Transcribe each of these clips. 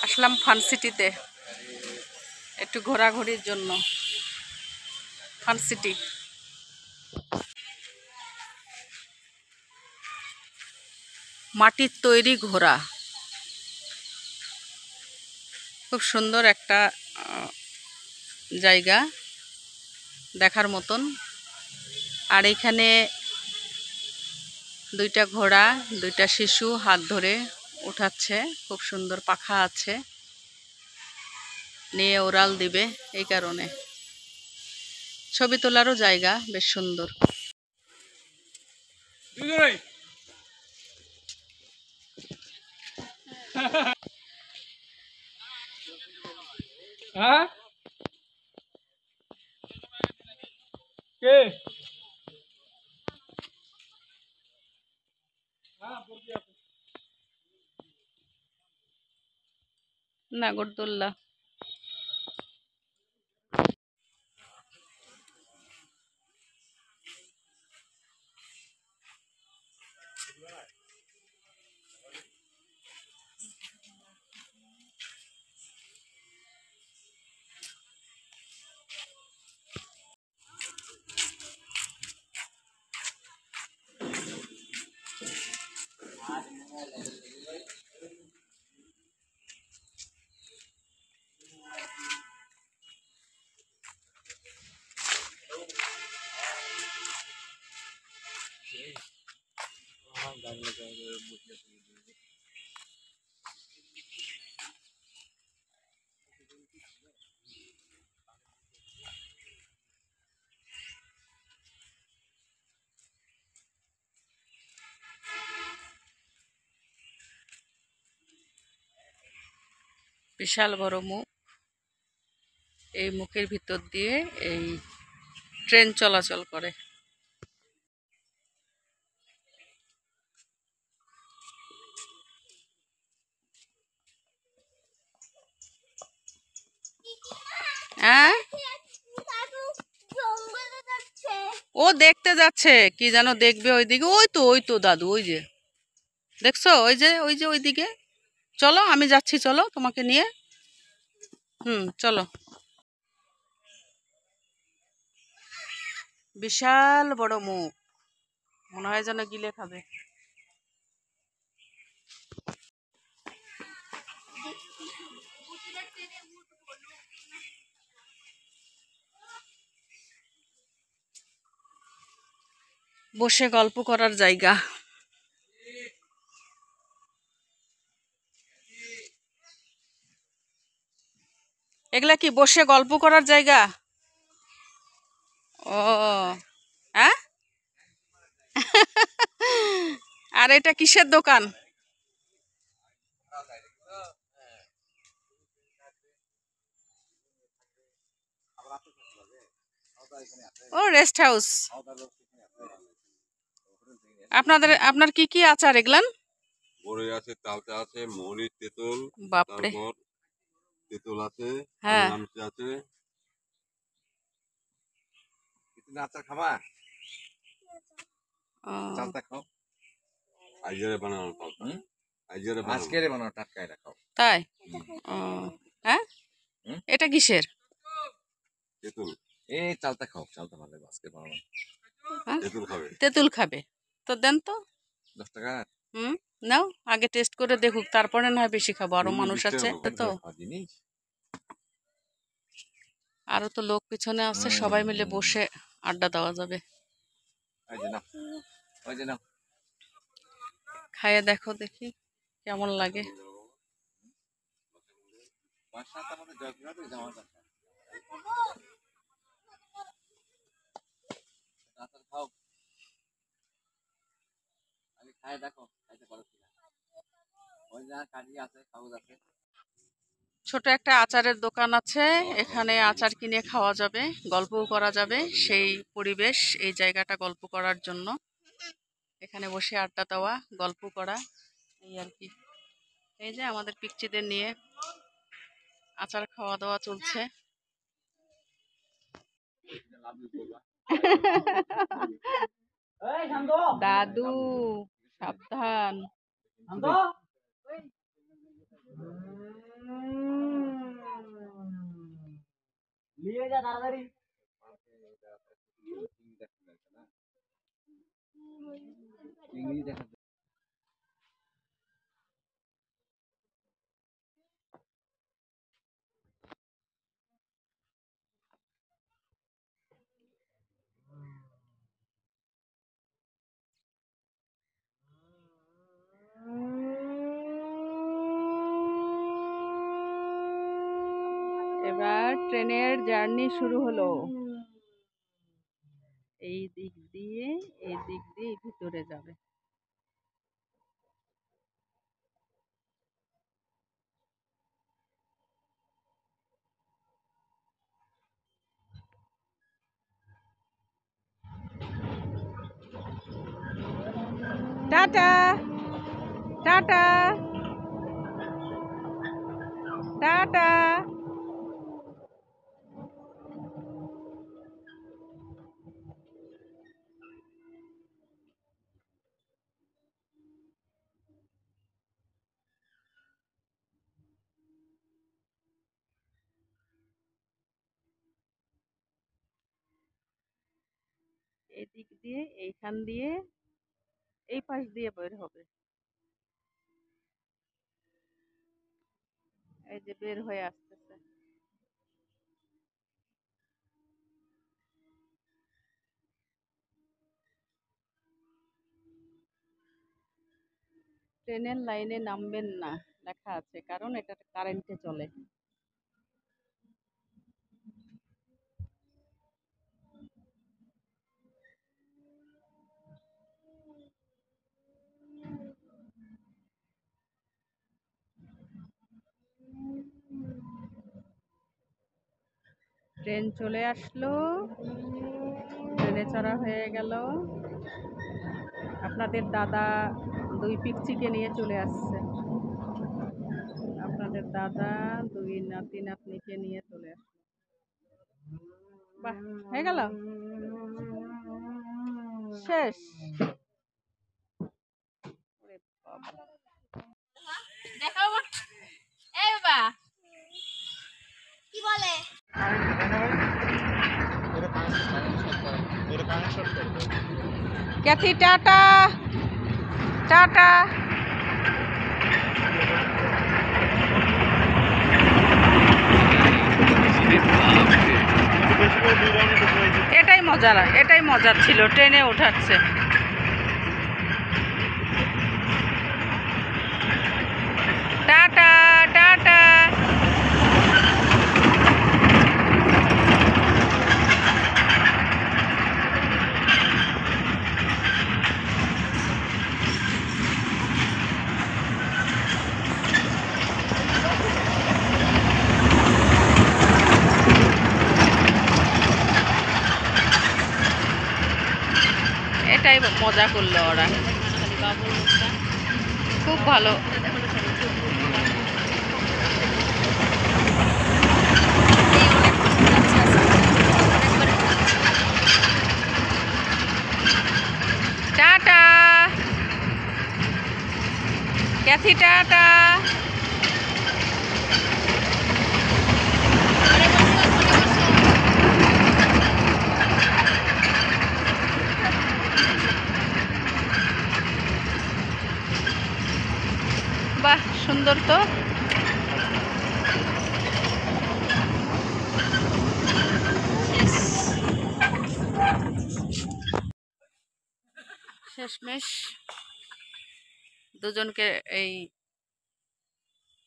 আসলাম fun সিটিতে একটু ঘোরাঘুরির জন্য। ফান সিটি মাটির তৈরি ঘোড়া, খুব সুন্দর একটা জায়গা দেখার মতন। আর এখানে দুইটা ঘোড়া, দুইটা শিশু হাত ধরে উঠাচ্ছে, খুব সুন্দর পাখা আছে, নিয়ে ওরাল দিবে। এই কারণে ছবি তোলারও জায়গা বেশ সুন্দর। নাগরদোল্লা, বিশাল বড় মুখ। এই মুখের ভিতর দিয়ে এই ট্রেন চলাচল করে। হ্যাঁ, ও দেখতে যাচ্ছে কি যেন দেখবে ওইদিকে। ওই তো দাদু, ওই যে দেখছো, ওই যে ওইদিকে। চলো আমি যাচ্ছি, চলো তোমাকে নিয়ে। চলো। বিশাল বড় মুখ, মনে হয় যেন গিলে খাবে। বসে গল্প করার জায়গা। এগুলা কি বসে গল্প করার জায়গা? ও, হ্যাঁ। আর এটা কিসের দোকান? ও, রেস্ট হাউস। আপনার কি কি আচার এগুলান? বড়ই আছে, তালচা আছে, মরিচ, তেঁতুল, বাপরে। তারপর তেঁতুল আছে, হ্যাঁ, আনারস আছে। আচার খাবা? চালটা খাও। আইজারে বানানো চালটা। আইজারে বানানো। আজকের বানানো, টাটকা এটা খাও। তাই? ও, হ্যাঁ। এটা কিসের? তেঁতুল। এই চালটা খাও, চালটা ভালো লাগে আজকে বানানো। তেঁতুল খাবে? তেঁতুল খাবে তো দেন তো। 10 টাকা। নাও, আগে টেস্ট করে দেখুক, তারপরে না হয় বেশি খাবো, আরো মানুষ আছে তো। আরো তো লোক পিছনে আছে, সবাই মিলে বসে আড্ডা দেওয়া যাবে। খাইয়ে দেখো, দেখি কেমন লাগে। ছোট একটা আচারের দোকান আছে, এখানে আচার কিনে খাওয়া যাবে, গল্পও করা যাবে। সেই পরিবেশ, এই জায়গাটা গল্প করার জন্য। এখানে বসে আড্ডা দেওয়া, গল্প করা, এই আর কি। এই যে আমাদের পিকচিদের নিয়ে আচার খাওয়া দাওয়া চলছে। দাদু সাবধান। নিয়ে যা তাড়াতাড়ি। চিংড়ি দেখা এবার ট্রেনের জার্নি শুরু হলো। এই দিক দিয়ে ভিতরে যাবে। Tata tata tata. এদিক দিয়ে এইখান দিয়ে এই পাশ দিয়ে বের হবে। এই যে বের হয়ে আসতেছে। ট্রেনের লাইনে নামবেন না লেখা আছে, কারণ এটা কারেন্টে চলে। ট্রেন চলে আসলো, ট্রেনে চড়া হয়ে গেল। আপনাদের দাদা 2 পিচ্চিকে নিয়ে চলে আসছে। আপনাদের দাদা 2 নাতি নাতনিকে নিয়ে চলে আসছে। বাহ, হয়ে গেল, শেষ। ওরে বাবা, দেখাবো। এই বাবা কি বলে? Kathy tata tata. এটাই মজার ছিল, ট্রেনে ওঠাচ্ছে। Tata tata. এটাই মজা করলো ওরা, খুব ভালো। Tata Kathy tata. বাহ, সুন্দর তো। শেষমেশ দুজনকে এই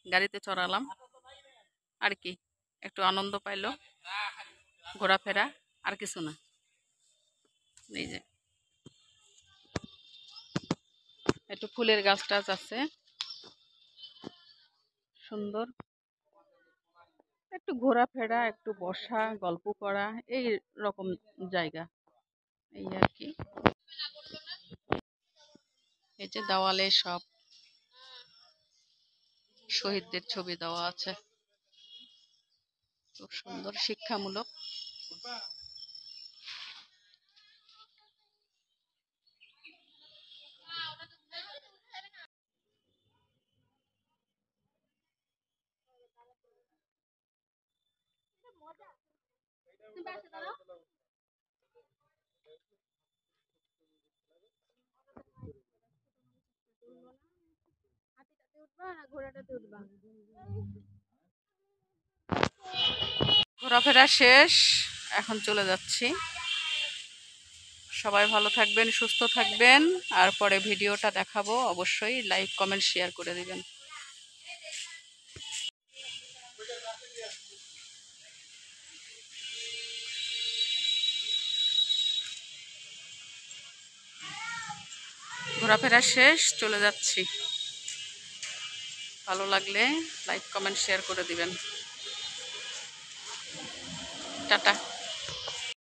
গাড়িতে চড়ালাম, আর কি একটু আনন্দ পাইলো, ঘোরাফেরা, আর কিছু না। এই যে একটু ফুলের গাছ টাছ আছে, সুন্দর। একটু ঘোরাফেরা, একটু বসা, গল্প করা, এই রকম জায়গা, এই আর কি। এই যে দেওয়ালে সব শহীদদের ছবি দেওয়া আছে, খুব সুন্দর, শিক্ষামূলক। তুমি পাশে দাঁড়াও। হাতিটাতে উঠবা না ঘোড়াটাতে উঠবা? ঘোরাফেরা শেষ, এখন চলে যাচ্ছি। সবাই ভালো থাকবেন, সুস্থ থাকবেন। আর পরে ভিডিওটা দেখাবো, অবশ্যই লাইক কমেন্ট শেয়ার করে দিবেন। ঘোরাফেরা শেষ, চলে যাচ্ছি। ভালো লাগলে লাইক কমেন্ট শেয়ার করে দিবেন। টাটা।